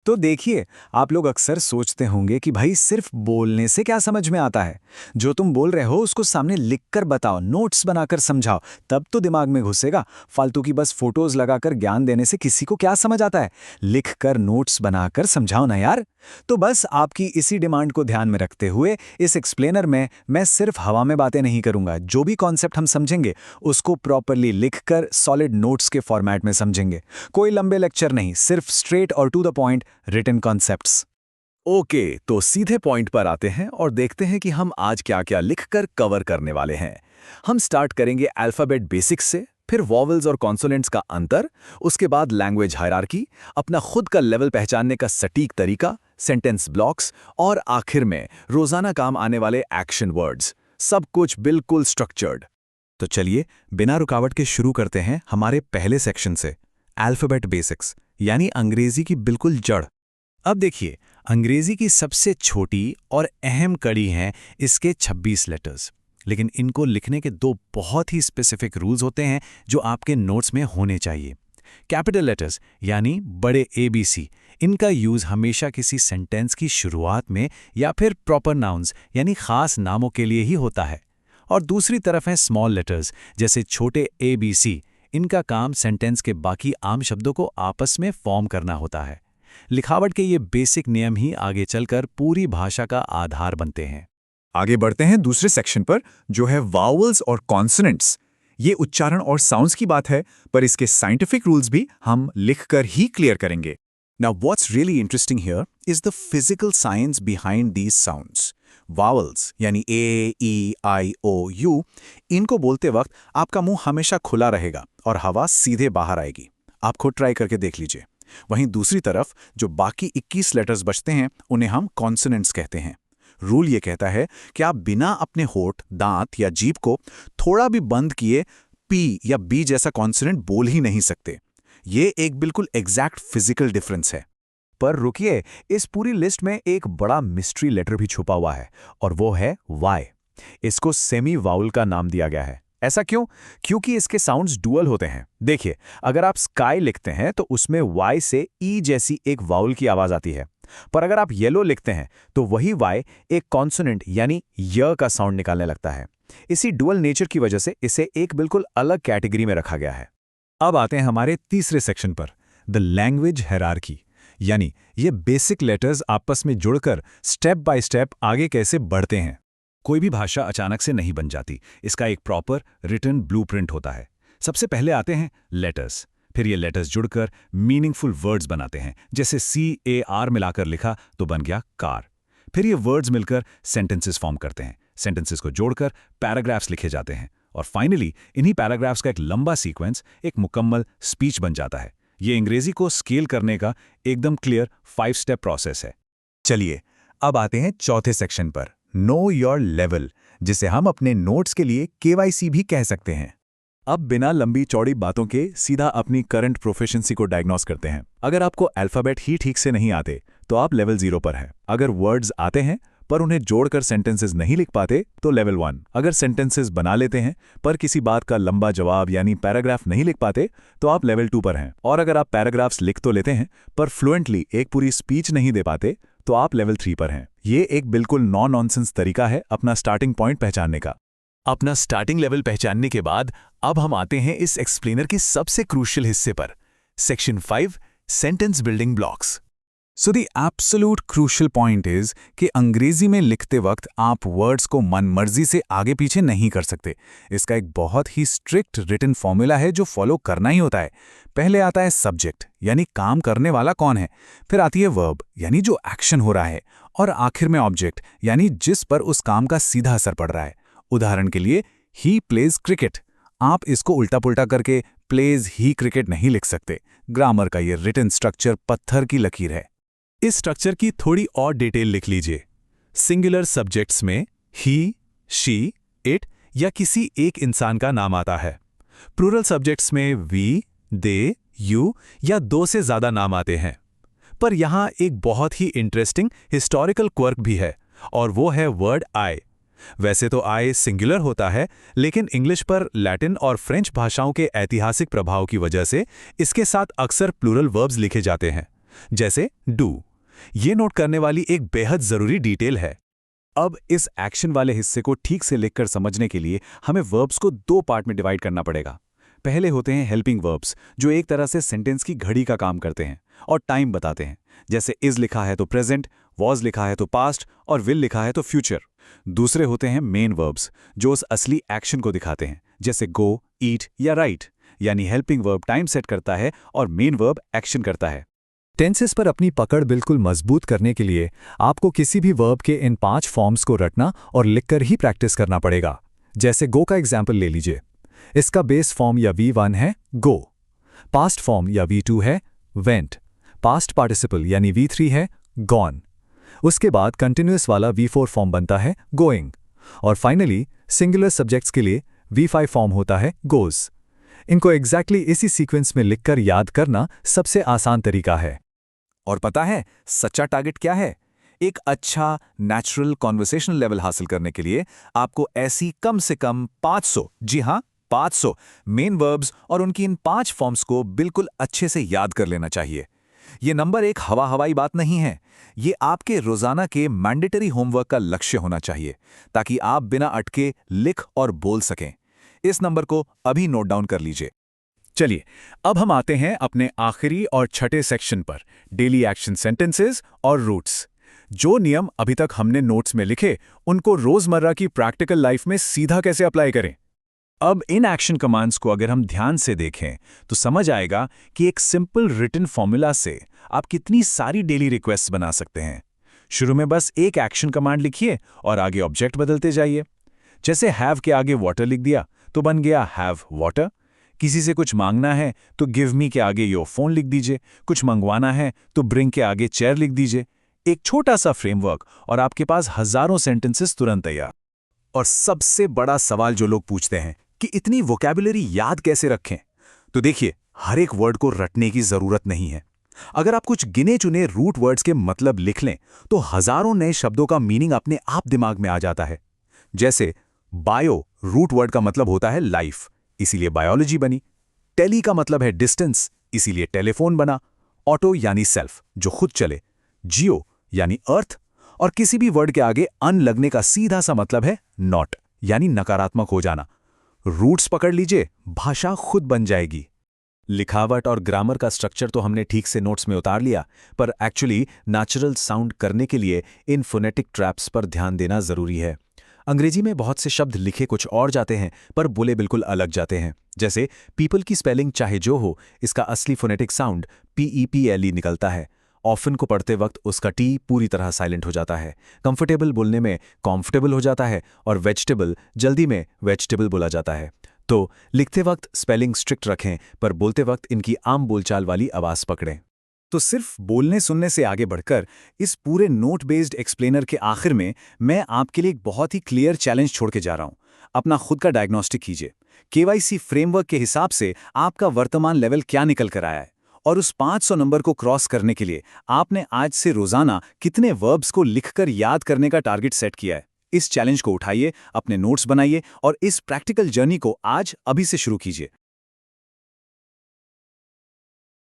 तो देखिए, आप लोग अक्सर सोचते होंगे कि भाई सिर्फ बोलने से क्या समझ में आता है। जो तुम बोल रहे हो उसको सामने लिखकर बताओ, नोट्स बनाकर समझाओ, तब तो दिमाग में घुसेगा। फालतू की बस फोटोज लगाकर ज्ञान देने से किसी को क्या समझ आता है। लिखकर नोट्स बनाकर समझाओ ना यार। तो बस आपकी इसी डिमांड को ध्यान में रखते हुए इस एक्सप्लेनर में मैं सिर्फ हवा में बातें नहीं करूंगा। जो भी कॉन्सेप्ट हम समझेंगे उसको प्रॉपरली लिखकर सॉलिड नोट्स के फॉर्मेट में समझेंगे। कोई लंबे लेक्चर नहीं, सिर्फ स्ट्रेट और to the point written concepts. Okay, तो सीधे पॉइंट पर आते हैं और देखते हैं कि हम आज क्या-क्या लिखकर कवर करने वाले हैं। हम स्टार्ट करेंगे अल्फ़ाबेट बेसिक्स से, फिर वॉवल्स और कॉन्सोनेंट्स का अंतर, उसके बाद लैंग्वेज हायरार्की, अपना खुद का लेवल पहचानने का सटीक तरीका, सेंटेंस ब्लॉक्स और आखिर में रोजाना काम आने वाले एक्शन वर्ड्स। सब कुछ बिल्कुल स्ट्रक्चर्ड। तो चलिए बिना रुकावट के शुरू करते हैं हमारे पहले सेक्शन से, अल्फ़ाबेट बेसिक्स, यानी अंग्रेजी की बिल्कुल जड़। अब देखिए, अंग्रेजी की सबसे छोटी और अहम कड़ी हैं इसके 26 लेटर्स, लेकिन इनको लिखने के दो बहुत ही स्पेसिफिक रूल्स होते हैं जो आपके नोट्स में होने चाहिए। कैपिटल लेटर्स यानी बड़े ABC, इनका यूज़ हमेशा किसी सेंटेंस की शुरुआत में या फिर प्रॉपर नाउन्स यानी खास नामों के लिए ही होता है। और दूसरी तरफ है स्मॉल लेटर्स जैसे छोटे ABC, इनका काम सेंटेंस के बाकी आम शब्दों को आपस में फॉर्म करना होता है। लिखावट के ये बेसिक नियम ही आगे चलकर पूरी भाषा का आधार बनते हैं। आगे बढ़ते हैं दूसरे सेक्शन पर, जो है वावल्स और कॉन्सोनेंट्स। ये उच्चारण और साउंड्स की बात है, पर इसके साइंटिफिक रूल्स भी हम लिखकर ही क्लियर करेंगे। Now, what's really interesting here is the physical science behind these sounds. Vowels यानी A, E, I, O, U, इनको बोलते वक्त आपका मुंह हमेशा खुला रहेगा और हवा सीधे बाहर आएगी। आप खुद ट्राई करके देख लीजिए। वहीं दूसरी तरफ जो बाकी 21 लेटर्स बचते हैं उन्हें हम कॉन्सोनेंट्स कहते हैं। रूल ये कहता है कि आप बिना अपने होंठ, दांत या जीभ को थोड़ा भी बंद किए P या B जैसा कॉन्सोनेंट बोल ही नहीं सकते। ये एक बिल्कुल एग्जैक्ट फिजिकल डिफरेंस है। पर रुकिए, इस पूरी लिस्ट में एक बड़ा मिस्ट्री लेटर भी छुपा हुआ है और वो है Y। इसको सेमी वाउल का नाम दिया गया है। ऐसा क्यों? क्योंकि इसके साउंड्स डुअल होते हैं। देखिए, अगर आप स्काई लिखते हैं तो उसमें Y से E जैसी एक वाउल की आवाज आती है, पर अगर आप येलो लिखते हैं तो वही Y एक कॉन्सोनेंट यानी य का साउंड निकालने लगता है। इसी डुअल नेचर की वजह से इसे एक बिल्कुल अलग कैटेगरी में रखा गया है। अब आते हैं हमारे तीसरे सेक्शन पर, द लैंग्वेज हायरार्की, यानी ये बेसिक लेटर्स आपस में जुड़कर स्टेप बाय स्टेप आगे कैसे बढ़ते हैं। कोई भी भाषा अचानक से नहीं बन जाती, इसका एक प्रॉपर रिटन ब्लूप्रिंट होता है। सबसे पहले आते हैं लेटर्स, फिर ये लेटर्स जुड़कर मीनिंगफुल वर्ड्स बनाते हैं। जैसे CAR मिलाकर लिखा तो बन गया कार। फिर ये वर्ड्स मिलकर सेंटेंसेस फॉर्म करते हैं। सेंटेंसेस को जोड़कर पैराग्राफ्स लिखे जाते हैं और फाइनली इन्हीं पैराग्राफ्स का एक लंबा सीक्वेंस एक मुकम्मल स्पीच बन जाता है। ये अंग्रेजी को स्केल करने का एकदम क्लियर 5 स्टेप प्रोसेस है। चलिए अब आते हैं चौथे सेक्शन पर, नो योर लेवल, जिसे हम अपने नोट्स के लिए KYC भी कह सकते हैं। अब बिना लंबी चौड़ी बातों के सीधा अपनी करंट प्रोफिशिएंसी को डायग्नोस करते हैं। अगर आपको अल्फ़ाबेट ही ठीक से नहीं आते तो आप लेवल 0 पर हैं। अगर वर्ड्स आते हैं पर उन्हें जोड़कर सेंटेंसेस नहीं लिख पाते तो लेवल 1। अगर सेंटेंसेस बना लेते हैं पर किसी बात का लंबा जवाब यानी पैराग्राफ नहीं लिख पाते तो आप लेवल 2 पर हैं। और अगर आप पैराग्राफ्स लिख तो लेते हैं पर फ्लुएंटली एक पूरी स्पीच नहीं दे पाते तो आप लेवल 3 पर हैं। ये एक बिल्कुल नॉनसेंस तरीका है अपना स्टार्टिंग पॉइंट पहचानने का। अपना स्टार्टिंग लेवल पहचानने के बाद अब हम आते हैं इस एक्सप्लेनर के सबसे क्रूशियल हिस्से पर, section 5, sentence building blocks. So the absolute crucial point is कि अंग्रेजी में लिखते वक्त आप वर्ड्स को मनमर्जी से आगे पीछे नहीं कर सकते। इसका एक बहुत ही स्ट्रिक्ट रिटन फॉर्मूला है जो फॉलो करना ही होता है। पहले आता है सब्जेक्ट यानी काम करने वाला कौन है, फिर आती है वर्ब यानी जो एक्शन हो रहा है, और आखिर में ऑब्जेक्ट यानी जिस पर उस काम का सीधा असर पड़ रहा है। उदाहरण के लिए, ही प्लेज क्रिकेट। आप इसको उल्टा पुल्टा करके प्लेज ही क्रिकेट नहीं लिख सकते। ग्रामर का ये रिटन स्ट्रक्चर पत्थर की लकीर है। इस स्ट्रक्चर की थोड़ी और डिटेल लिख लीजिए। सिंगुलर सब्जेक्ट्स में ही, शी, इट या किसी एक इंसान का नाम आता है। प्लूरल सब्जेक्ट्स में वी, दे, यू या 2 से ज्यादा नाम आते हैं। पर यहां एक बहुत ही इंटरेस्टिंग हिस्टोरिकल क्वर्क भी है और वो है वर्ड आई। वैसे तो आई सिंगुलर होता है, लेकिन इंग्लिश पर लैटिन और फ्रेंच भाषाओं के ऐतिहासिक प्रभाव की वजह से इसके साथ अक्सर प्लूरल वर्ब्स लिखे जाते हैं। जैसे डू। ये नोट करने वाली एक बेहद जरूरी डिटेल है। अब इस एक्शन वाले हिस्से को ठीक से लिखकर समझने के लिए हमें वर्ब्स को 2 पार्ट में डिवाइड करना पड़ेगा। पहले होते हैं हेल्पिंग वर्ब्स, जो एक तरह से सेंटेंस की घड़ी का काम करते हैं और टाइम बताते हैं। जैसे इज लिखा है तो प्रेजेंट, वॉज लिखा है तो पास्ट और विल लिखा है तो फ्यूचर। दूसरे होते हैं मेन वर्ब्स, जो उस असली एक्शन को दिखाते हैं, जैसे गो, ईट या राइट। यानी हेल्पिंग वर्ब टाइम सेट करता है और मेन वर्ब एक्शन करता है। टेंसेस पर अपनी पकड़ बिल्कुल मजबूत करने के लिए आपको किसी भी वर्ब के इन 5 फॉर्म्स को रटना और लिखकर ही प्रैक्टिस करना पड़ेगा। जैसे गो का एग्जाम्पल ले लीजिए। इसका बेस फॉर्म या V1 है गो, पास्ट फॉर्म या V2 है वेंट, पास्ट पार्टिसिपल यानी V3 है गॉन। उसके बाद कंटिन्यूअस वाला V4 फॉर्म बनता है गोइंग, और फाइनली सिंगुलर सब्जेक्ट्स के लिए V5 फॉर्म होता है गोज। इनको एग्जैक्टली इसी सीक्वेंस में लिखकर याद करना सबसे आसान तरीका है। और पता है सच्चा टारगेट क्या है? एक अच्छा नेचुरल कॉन्वर्सेशनल लेवल हासिल करने के लिए आपको ऐसी कम से कम 500, जी हाँ 500 मेन वर्ब्स और उनकी इन 5 फॉर्म्स को बिल्कुल अच्छे से याद कर लेना चाहिए। ये नंबर एक हवाई बात नहीं है, ये आपके रोजाना के मैंडेटरी होमवर्क का लक्ष्य होना चाहिए, ताकि आप बिना अटके लिख और बोल सकें। इस नंबर को अभी नोट डाउन कर लीजिए। चलिए, अब हम आते हैं अपने आखिरी और छठे सेक्शन पर, डेली एक्शन सेंटेंसेस और रूट्स। जो नियम अभी तक हमने नोट्स में लिखे, उनको रोजमर्रा की प्रैक्टिकल लाइफ में सीधा कैसे अप्लाई करें। अब इन एक्शन कमांड्स को अगर हम ध्यान से देखें तो समझ आएगा कि एक सिंपल रिटन फॉर्मूला से आप कितनी सारी डेली रिक्वेस्ट बना सकते हैं। शुरू में बस एक एक्शन कमांड लिखिए और आगे ऑब्जेक्ट बदलते जाइए। जैसे हैव के आगे वाटर लिख दिया तो बन गया हैव वाटर। किसी से कुछ मांगना है तो गिव मी के आगे योर फोन लिख दीजिए। कुछ मंगवाना है तो ब्रिंग के आगे चेयर लिख दीजिए। एक छोटा सा फ्रेमवर्क और आपके पास हजारों सेंटेंसेस तुरंत तैयार। और सबसे बड़ा सवाल जो लोग पूछते हैं कि इतनी वोकैबुलरी याद कैसे रखें, तो देखिए, हर एक वर्ड को रटने की जरूरत नहीं है। अगर आप कुछ गिने चुने रूट वर्ड्स के मतलब लिख लें तो हजारों नए शब्दों का मीनिंग अपने आप दिमाग में आ जाता है। जैसे बायो रूट वर्ड का मतलब होता है लाइफ, इसीलिए बायोलॉजी बनी। टेली का मतलब है डिस्टेंस, इसीलिए टेलीफोन बना। ऑटो यानी सेल्फ, जो खुद चले। जियो यानी अर्थ, और किसी भी वर्ड के आगे अन लगने का सीधा सा मतलब है नॉट, यानी नकारात्मक हो जाना। रूट्स पकड़ लीजिए, भाषा खुद बन जाएगी। लिखावट और ग्रामर का स्ट्रक्चर तो हमने ठीक से नोट्स में उतार लिया, पर एक्चुअली नेचुरल साउंड करने के लिए इन फोनेटिक ट्रैप्स पर ध्यान देना जरूरी है। अंग्रेजी में बहुत से शब्द लिखे कुछ और जाते हैं पर बोले बिल्कुल अलग जाते हैं। जैसे पीपल की स्पेलिंग चाहे जो हो, इसका असली फोनेटिक साउंड PEPLE निकलता है। ऑफन को पढ़ते वक्त उसका टी पूरी तरह साइलेंट हो जाता है। कंफर्टेबल बोलने में कॉम्फर्टेबल हो जाता है और वेजिटेबल जल्दी में वेजिटेबल बोला जाता है। तो लिखते वक्त स्पेलिंग स्ट्रिक्ट रखें, पर बोलते वक्त इनकी आम बोलचाल वाली आवाज पकड़ें। तो सिर्फ बोलने सुनने से आगे बढ़कर इस पूरे नोट बेस्ड एक्सप्लेनर के आखिर में मैं आपके लिए एक बहुत ही क्लियर चैलेंज छोड़ के जा रहा हूं। अपना खुद का डायग्नोस्टिक कीजिए। KYC फ्रेमवर्क के हिसाब से आपका वर्तमान लेवल क्या निकल कर आया है, और उस 500 नंबर को क्रॉस करने के लिए आपने आज से रोजाना कितने वर्ब्स को लिखकर याद करने का टारगेट सेट किया है। इस चैलेंज को उठाइए, अपने नोट्स बनाइए और इस प्रैक्टिकल जर्नी को आज अभी से शुरू कीजिए।